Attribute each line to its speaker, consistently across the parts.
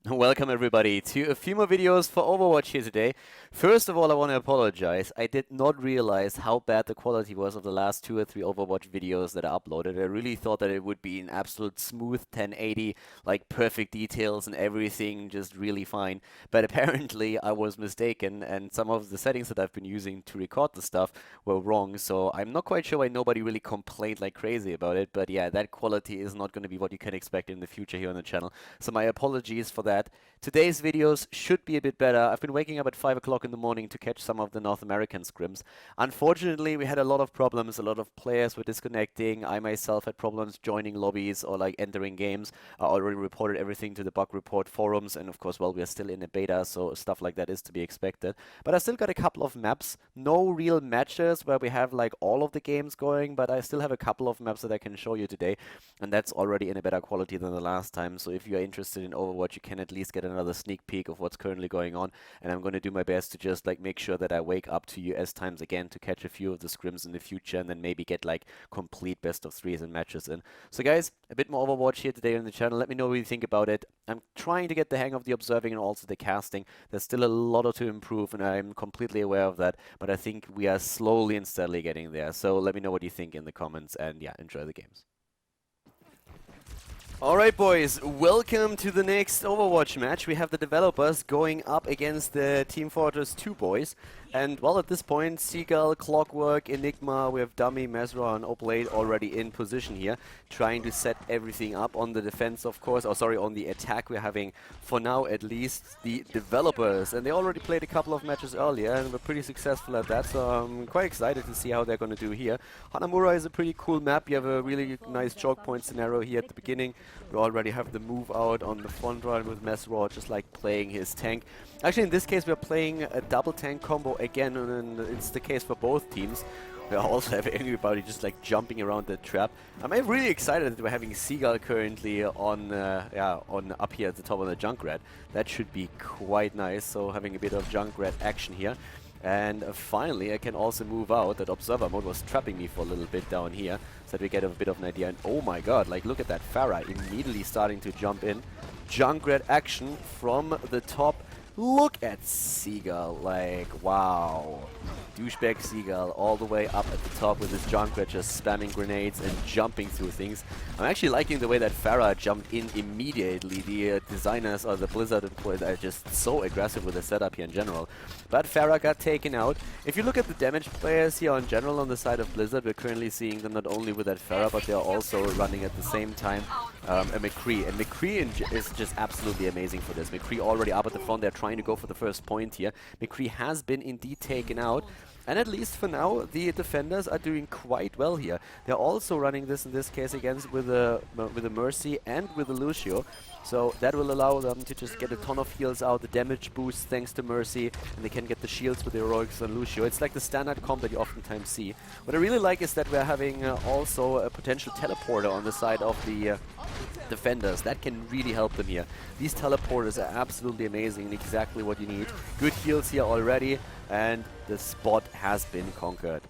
Speaker 1: Welcome everybody to a few more videos for Overwatch here today. First of all, I want to apologize. I did not realize how bad the quality was of the last 2 or 3 Overwatch videos that I uploaded. I really thought that it would be an absolute smooth 1080, like perfect details and everything just really fine. But apparently I was mistaken and some of the settings that I've been using to record the stuff were wrong. So I'm not quite sure why nobody really complained like crazy about it. But yeah, that quality is not going to be what you can expect in the future here on the channel. So my apologies for that. Today's videos should be a bit better. I've been waking up at 5 o'clock in the morning to catch some of the North American scrims. Unfortunately, we had a lot of problems. A lot of players were disconnecting. I myself had problems joining lobbies or like entering games. I already reported everything to the bug report forums, and of course, well, we are still in a beta, so stuff like that is to be expected. But I still got a couple of maps. No real matches where we have like all of the games going, but I still have a couple of maps that I can show you today, and that's already in a better quality than the last time. So if you are interested in Overwatch, you can at least get another sneak peek of what's currently going on, and I'm going to do my best to just like make sure that I wake up to US times again to catch a few of the scrims in the future, and then maybe get like complete best of threes and matches in. So guys, a bit more Overwatch here today on the channel. Let me know what you think about it. I'm trying to get the hang of the observing and also the casting. There's still a lot to improve, and I'm completely aware of that, but I think we are slowly and steadily getting there. So let me know what you think in the comments, and yeah, enjoy the games. Alright boys, welcome to the next Overwatch match. We have the developers going up against the Team Fortress 2 boys. And well, at this point, Seagull, Clockwork, Enigma, we have Dummy, Mesra and Oblade already in position here, trying to set everything up on the defense, of course, or sorry, on the attack. We're having, for now at least, the developers. And they already played a couple of matches earlier and were pretty successful at that, so I'm quite excited to see how they're going to do here. Hanamura is a pretty cool map. You have a really nice choke point scenario here at the beginning. We already have the move out on the front line with Mesra just like playing his tank. Actually, in this case, we're playing a double tank combo again, and it's the case for both teams. We also have everybody just like jumping around the trap. I'm really excited that we're having Seagull currently on up here at the top of the Junkrat. That should be quite nice. So having a bit of Junkrat action here. And finally, I can also move out. That Observer mode was trapping me for a little bit down here, so that we get a bit of an idea. And oh my god, like look at that Pharah immediately starting to jump in. Junkrat action from the top. Look at Seagull, like wow. Douchebag Seagull all the way up at the top with his Junkrat just spamming grenades and jumping through things. I'm actually liking the way that Pharah jumped in immediately. The designers or the Blizzard employees are just so aggressive with the setup here in general. But Pharah got taken out. If you look at the damage players here in general on the side of Blizzard, we're currently seeing them not only with that Pharah, but they're also running at the same time a McCree. And McCree is just absolutely amazing for this. McCree already up at the front. They're trying to go for the first point here. McCree has been indeed taken out. And at least for now, the defenders are doing quite well here. They're also running this in this case against with a Mercy and with a Lucio. So that will allow them to just get a ton of heals out, the damage boost thanks to Mercy, and they can get the shields with the Heroics on Lucio. It's like the standard comp that you oftentimes see. What I really like is that we're having also a potential teleporter on the side of the defenders. That can really help them here. These teleporters are absolutely amazing and exactly what you need. Good heals here already, and the spot has been conquered.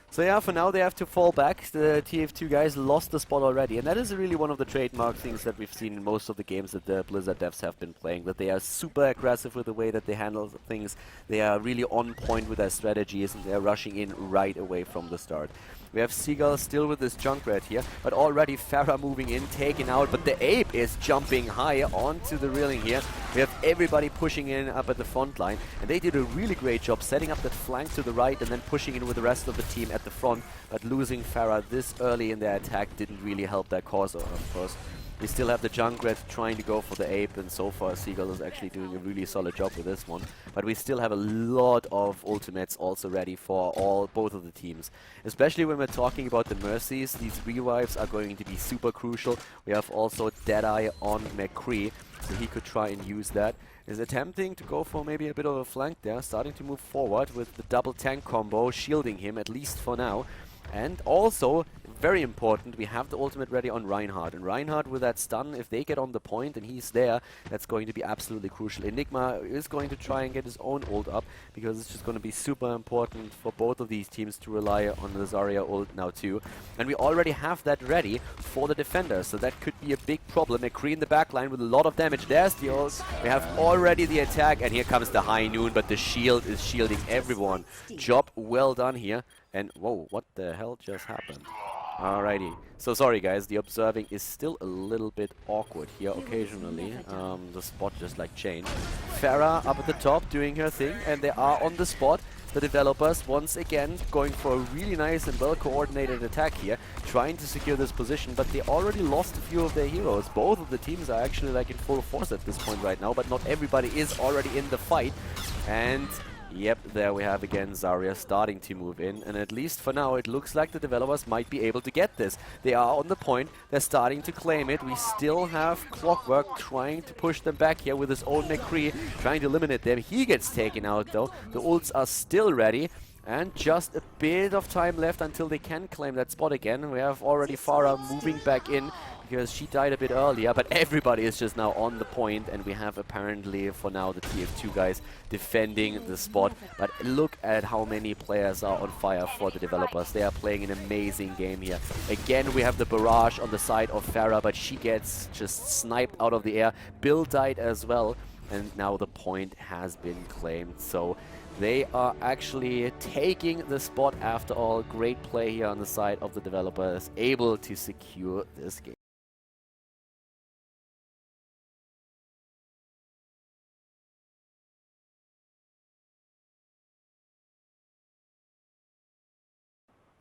Speaker 1: So yeah, for now they have to fall back. The TF2 guys lost the spot already, and that is really one of the trademark things that we've seen in most of the games that the Blizzard devs have been playing, that they are super aggressive with the way that they handle things. They are really on point with their strategies, and they are rushing in right away from the start. We have Seagull still with this Junkrat here, but already Pharah moving in, taken out, but the Ape is jumping high onto the railing here. We have everybody pushing in up at the front line, and they did a really great job setting up that flank to the right and then pushing in with the rest of the team at the front, but losing Pharah this early in their attack didn't really help their cause, of course. We still have the Junkrat trying to go for the Ape, and so far Seagull is actually doing a really solid job with this one. But we still have a lot of ultimates also ready for both of the teams. Especially when we're talking about the Mercies, these revives are going to be super crucial. We have also Deadeye on McCree, so he could try and use that. Is attempting to go for maybe a bit of a flank there, starting to move forward with the double tank combo, shielding him, at least for now. And also, very important, we have the ultimate ready on Reinhardt. And Reinhardt with that stun, if they get on the point and he's there, that's going to be absolutely crucial. Enigma is going to try and get his own ult up, because it's just going to be super important for both of these teams to rely on the Zarya ult now too. And we already have that ready for the defenders, so that could be a big problem. McCree in the backline with a lot of damage. There's the ult. We have already the attack, and here comes the High Noon, but the shield is shielding everyone. Job well done here. And whoa, what the hell just happened? Alrighty. So sorry guys, the observing is still a little bit awkward here occasionally. The spot just like changed. Pharah up at the top doing her thing, and they are on the spot. The developers once again going for a really nice and well coordinated attack here, trying to secure this position, but they already lost a few of their heroes. Both of the teams are actually like in full force at this point right now, but not everybody is already in the fight. And yep, there we have again Zarya starting to move in, and at least for now it looks like the developers might be able to get this. They are on the point, they're starting to claim it. We still have Clockwork trying to push them back here with his own McCree, trying to eliminate them. He gets taken out though. The ults are still ready, and just a bit of time left until they can claim that spot again. We have already Pharah moving back in, because she died a bit earlier, but everybody is just now on the point, and we have apparently for now the TF2 guys defending the spot. But look at how many players are on fire for the developers. They are playing an amazing game here. Again, we have the barrage on the side of Pharah, but she gets just sniped out of the air. Bill died as well, and now the point has been claimed. So they are actually taking the spot after all. Great play here on the side of the developers, able to secure this game.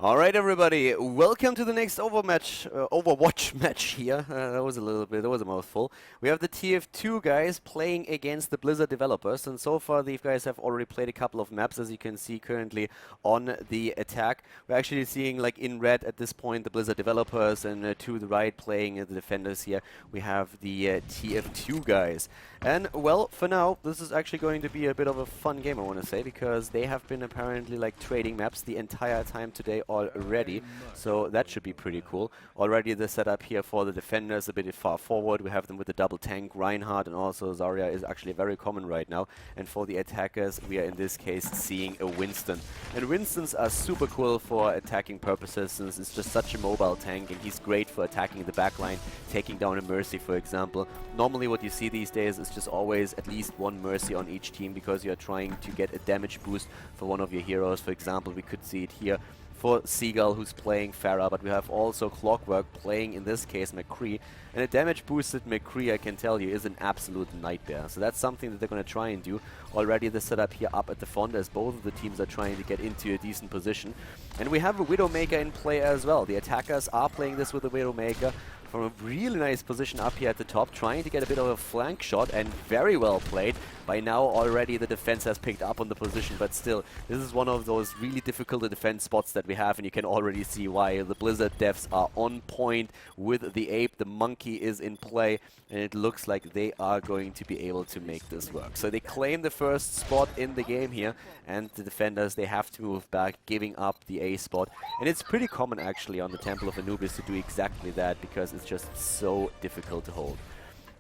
Speaker 1: Alright everybody, welcome to the next Overwatch match here. That was a mouthful. We have the TF2 guys playing against the Blizzard developers, and so far these guys have already played a couple of maps, as you can see currently on the attack. We're actually seeing, like in red at this point, the Blizzard developers, and to the right playing the defenders here, we have the TF2 guys. And well, for now, this is actually going to be a bit of a fun game, I want to say, because they have been apparently like trading maps the entire time today already, so that should be pretty cool. Already the setup here for the defenders a bit far forward. We have them with the double tank, Reinhardt, and also Zarya is actually very common right now. And for the attackers, we are in this case seeing a Winston. And Winstons are super cool for attacking purposes, since it's just such a mobile tank, and he's great for attacking the backline, taking down a Mercy, for example. Normally what you see these days is just always at least one Mercy on each team, because you're trying to get a damage boost for one of your heroes. For example, we could see it here for Seagull, who's playing Pharah, but we have also Clockwork playing, in this case, McCree. And a damage boosted McCree, I can tell you, is an absolute nightmare. So that's something that they're going to try and do. Already the setup here up at the front, as both of the teams are trying to get into a decent position. And we have a Widowmaker in play as well. The attackers are playing this with a Widowmaker from a really nice position up here at the top, trying to get a bit of a flank shot, and very well played. By now already the defense has picked up on the position, but still, this is one of those really difficult to defend spots that we have, and you can already see why. The Blizzard devs are on point with the ape. The monkey is in play, and it looks like they are going to be able to make this work. So they claim the first spot in the game here, and the defenders, they have to move back, giving up the A spot. And it's pretty common actually on the Temple of Anubis to do exactly that, because it's just so difficult to hold.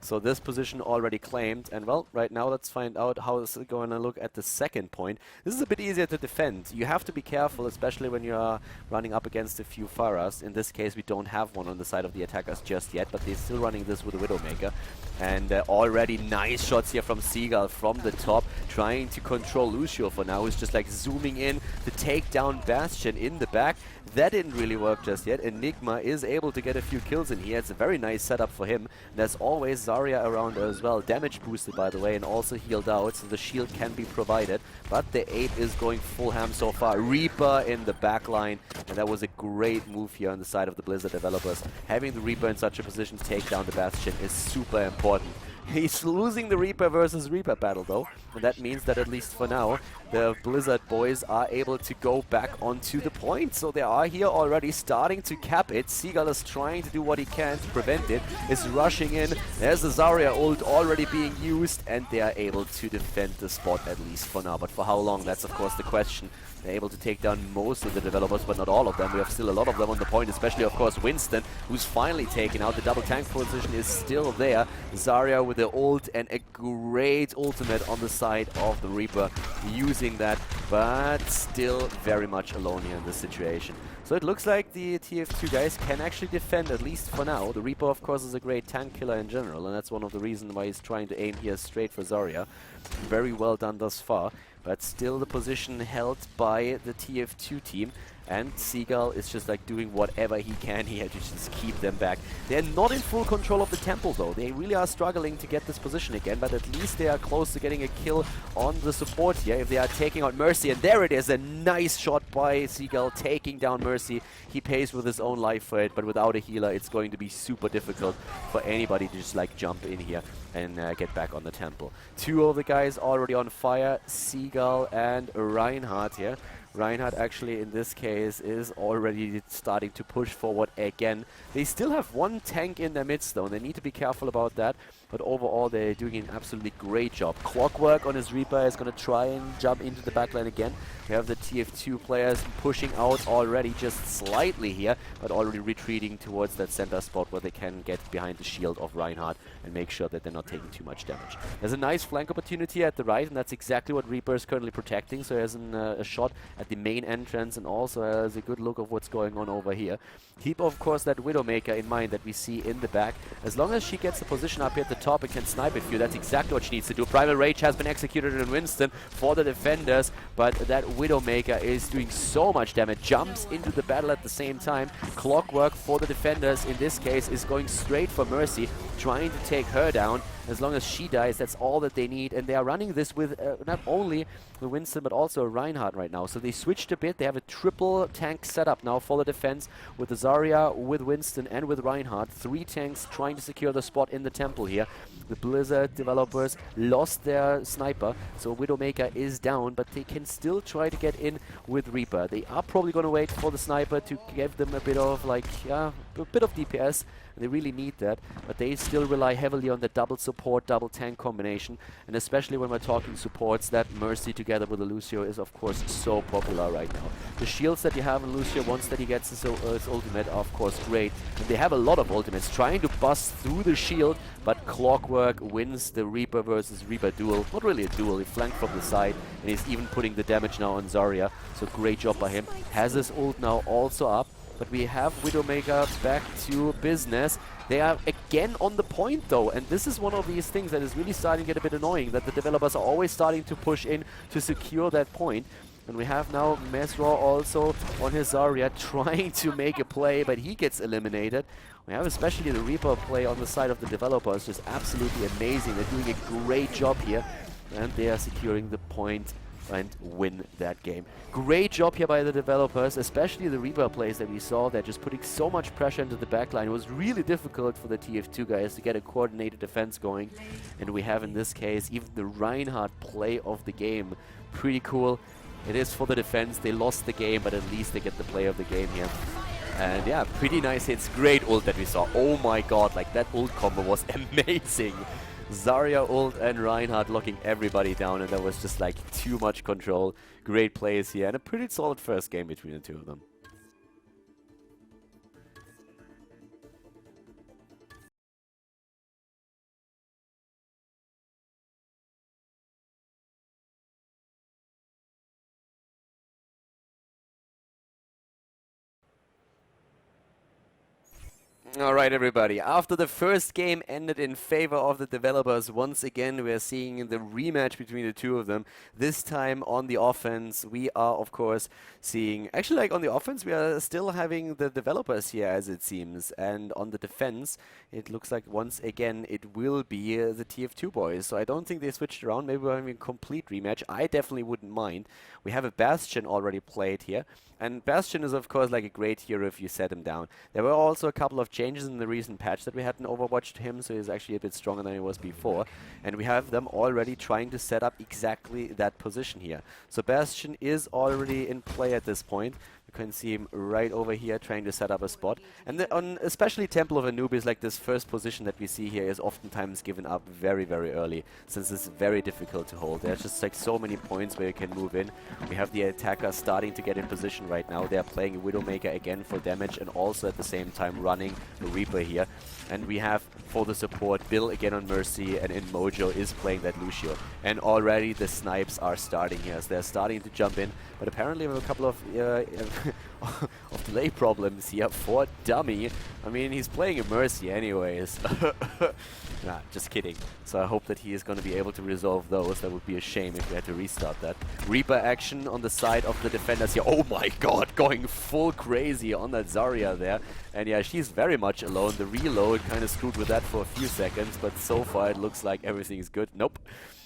Speaker 1: So this position already claimed, and well, right now let's find out how it's going to look at the second point. This is a bit easier to defend. You have to be careful, especially when you are running up against a few Pharahs. In this case, we don't have one on the side of the attackers just yet, but they're still running this with a Widowmaker. And already nice shots here from Seagull from the top, trying to control Lucio for now, who's just like zooming in to take down Bastion in the back. That didn't really work just yet. Enigma is able to get a few kills in here. It's a very nice setup for him. There's always Zarya around as well. Damage boosted, by the way, and also healed out, so the shield can be provided. But the ape is going full ham so far. Reaper in the back line, and that was a great move here on the side of the Blizzard developers. Having the Reaper in such a position to take down the Bastion is super important. He's losing the Reaper versus Reaper battle though, and that means that at least for now, the Blizzard boys are able to go back onto the point. So they are here already starting to cap it. Seagull is trying to do what he can to prevent it, is rushing in. There's the Zarya ult already being used, and they are able to defend the spot at least for now. But for how long, that's of course the question. They're able to take down most of the developers, but not all of them. We have still a lot of them on the point, especially, of course, Winston, who's finally taken out. The double tank position is still there. Zarya with the ult and a great ultimate on the side of the Reaper, using that, but still very much alone here in this situation. So it looks like the TF2 guys can actually defend, at least for now. The Reaper, of course, is a great tank killer in general, and that's one of the reasons why he's trying to aim here straight for Zarya. Very well done thus far, but still the position held by the TF2 team. And Seagull is just like doing whatever he can here to just keep them back. They're not in full control of the temple though. They really are struggling to get this position again, but at least they are close to getting a kill on the support here if they are taking out Mercy. And there it is, a nice shot by Seagull taking down Mercy. He pays with his own life for it, but without a healer it's going to be super difficult for anybody to just like jump in here and get back on the temple. Two of the guys already on fire, Seagull and Reinhardt here. Reinhardt actually in this case is already starting to push forward again. They still have one tank in their midst though, and they need to be careful about that. But overall they're doing an absolutely great job. Clockwork on his Reaper is going to try and jump into the backline again. We have the TF2 players pushing out already just slightly here, but already retreating towards that center spot where they can get behind the shield of Reinhardt and make sure that they're not taking too much damage. There's a nice flank opportunity at the right, and that's exactly what Reaper is currently protecting. So he has a shot at the main entrance and also has a good look of what's going on over here. Keep, of course, that Widowmaker in mind that we see in the back. As long as she gets the position up here at the top and can snipe it for you, that's exactly what she needs to do. Primal Rage has been executed in Winston for the defenders, but that Widowmaker is doing so much damage. Jumps into the battle at the same time. Clockwork for the defenders in this case is going straight for Mercy, trying to take her down. As long as she dies, that's all that they need. And they are running this with not only the Winston, but also Reinhardt right now. So they switched a bit. They have a triple tank setup now for the defense with the Zarya, with Winston, and with Reinhardt. 3 tanks trying to secure the spot in the temple here. The Blizzard developers lost their sniper, so Widowmaker is down, but they can still try to get in with Reaper. They are probably going to wait for the sniper to give them a bit of, like, yeah, a bit of DPS. They really need that, but they still rely heavily on the double support, double tank combination, and especially when we're talking supports, that Mercy together with the Lucio is of course so popular right now. The shields that you have in Lucio once that he gets his ultimate are of course great, and they have a lot of ultimates trying to bust through the shield, but Clockwork wins the Reaper versus Reaper duel. Not really a duel, he flanked from the side, and he's even putting the damage now on Zarya, so great job by him. Has his ult now also up. But we have Widowmaker back to business. They are again on the point though, and this is one of these things that is really starting to get a bit annoying, that the developers are always starting to push in to secure that point. And we have now Mesraw also on his Zarya trying to make a play, but he gets eliminated. We have especially the Reaper play on the side of the developers, just absolutely amazing. They're doing a great job here, and they are securing the point and win that game. Great job here by the developers, especially the Reaper plays that we saw. They're just putting so much pressure into the backline. It was really difficult for the TF2 guys to get a coordinated defense going. And we have in this case even the Reinhardt play of the game. Pretty cool. It is for the defense. They lost the game, but at least they get the play of the game here. And yeah, pretty nice hits. Great ult that we saw. Oh my god, like that ult combo was amazing. Zarya ult and Reinhardt locking everybody down, and that was just like too much control. Great plays here and a pretty solid first game between the two of them. Alright everybody, after the first game ended in favor of the developers, once again we are seeing the rematch between the two of them. This time on the offense, we are of course seeing, actually like on the offense we are still having the developers here as it seems, and on the defense it looks like once again it will be the TF2 boys. So I don't think they switched around, maybe we're having a complete rematch. I definitely wouldn't mind. We have a Bastion already played here, and Bastion is of course like a great hero if you set him down. There were also a couple of changes changes in the recent patch that we had in Overwatch to him, so he's actually a bit stronger than he was before. And we have them already trying to set up exactly that position here. So Bastion is already in play at this point. You can see him right over here trying to set up a spot. And on especially Temple of Anubis, like this first position that we see here is oftentimes given up very, very early, since it's very difficult to hold. There's just like so many points where you can move in. We have the attacker starting to get in position right now. They're playing a Widowmaker again for damage and also at the same time running a Reaper here. And we have for the support Bill again on Mercy, and in Mojo is playing that Lucio. And already the snipes are starting here, as they're starting to jump in. But apparently we have a couple of of delay problems here for Dummy. I mean, he's playing a Mercy anyways. Nah, just kidding. So I hope that he is going to be able to resolve those. That would be a shame if we had to restart that. Reaper action on the side of the defenders here. Oh my god, going full crazy on that Zarya there. And yeah, she's very much alone. The reload kind of screwed with that for a few seconds, but so far it looks like everything is good. Nope.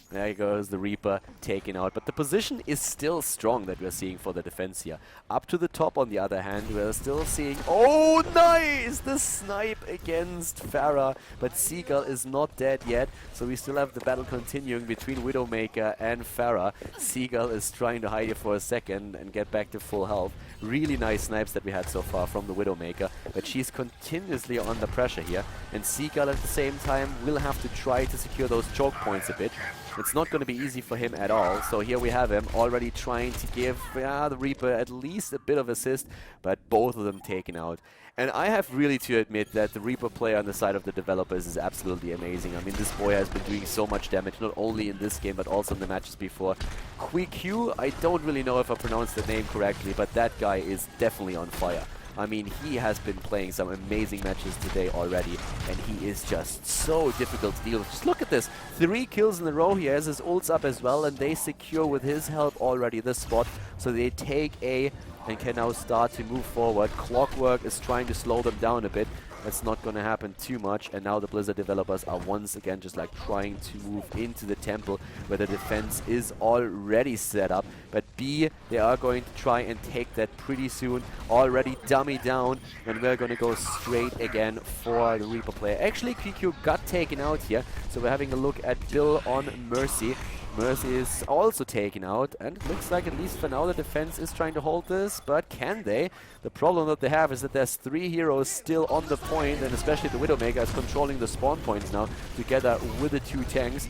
Speaker 1: There goes the Reaper taken out. But the position is still strong that we're seeing for the defense here. Up to the top, on the other hand, we're still seeing... Oh, nice! The snipe against Pharah. But Seagull is not dead yet. So we still have the battle continuing between Widowmaker and Pharah. Seagull is trying to hide here for a second and get back to full health. Really nice snipes that we had so far from the Widowmaker. But she's continuously under pressure here. And Seagull at the same time will have to try to secure those choke points a bit. It's not going to be easy for him at all. So here we have him already trying to give the Reaper at least a bit of assist, but both of them taken out. And I have really to admit that the Reaper player on the side of the developers is absolutely amazing. I mean, this boy has been doing so much damage, not only in this game, but also in the matches before. QQ, I don't really know if I pronounced the name correctly, but that guy is definitely on fire. I mean, he has been playing some amazing matches today already, and he is just so difficult to deal with. Just look at this. 3 kills in a row. He has his ults up as well, and they secure with his help already this spot. So they take A and can now start to move forward. Clockwork is trying to slow them down a bit. That's not going to happen too much, and now the Blizzard developers are once again just like trying to move into the temple where the defense is already set up. But B, they are going to try and take that pretty soon. Already Dummy down, and we're going to go straight again for the Reaper player. Actually, QQ got taken out here, so we're having a look at Bill on Mercy. Mercy is also taken out, and it looks like at least for now the defense is trying to hold this, but can they? The problem that they have is that there's 3 heroes still on the point, and especially the Widowmaker is controlling the spawn points now together with the 2 tanks,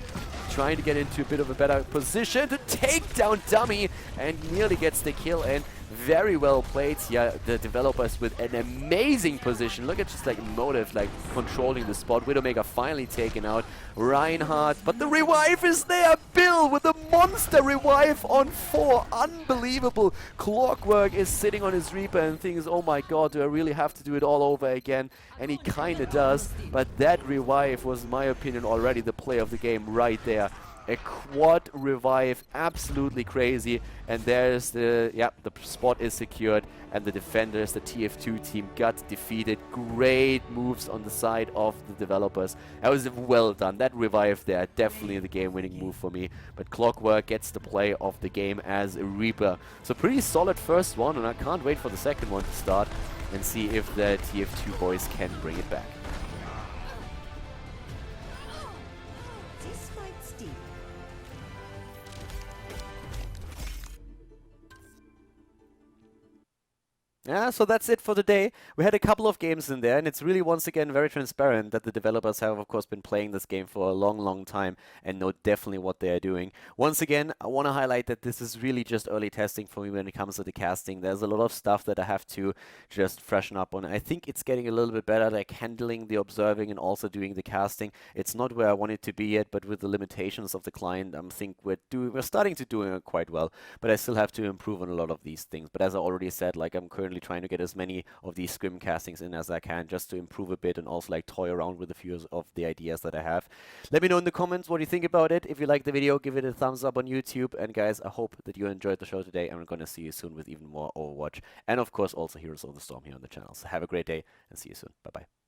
Speaker 1: trying to get into a bit of a better position to take down Dummy, and nearly gets the kill, and very well played here. The developers with an amazing position. Look at just like Motive like controlling the spot. Widowmaker finally taken out. Reinhardt, but the revive is there. Bill with a monster revive on 4. Unbelievable. Clockwork is sitting on his Reaper and thinks, oh my god, do I really have to do it all over again? And he kind of does. But that revive was, in my opinion, already the play of the game right there. A quad revive, absolutely crazy, and there's the, the spot is secured, and the defenders, the TF2 team, got defeated. Great moves on the side of the developers. That was well done. That revive there, definitely the game-winning move for me. But Clockwork gets the play of the game as a Reaper. So pretty solid first one, and I can't wait for the second one to start and see if the TF2 boys can bring it back. Yeah, so that's it for today. We had a couple of games in there, and it's really, once again, very transparent that the developers have, of course, been playing this game for a long, long time and know definitely what they are doing. Once again, I want to highlight that this is really just early testing for me when it comes to the casting. There's a lot of stuff that I have to just freshen up on. I think it's getting a little bit better, like handling the observing and also doing the casting. It's not where I want it to be yet, but with the limitations of the client, I think we're starting to do it quite well. But I still have to improve on a lot of these things. But as I already said, like I'm currently trying to get as many of these scrim castings in as I can, just to improve a bit and also like toy around with a few of the ideas that I have. Let me know in the comments what you think about it. If you like the video, give it a thumbs up on YouTube. And guys, I hope that you enjoyed the show today, and we're going to see you soon with even more Overwatch, and of course also Heroes of the Storm here on the channel. So have a great day and see you soon. Bye bye.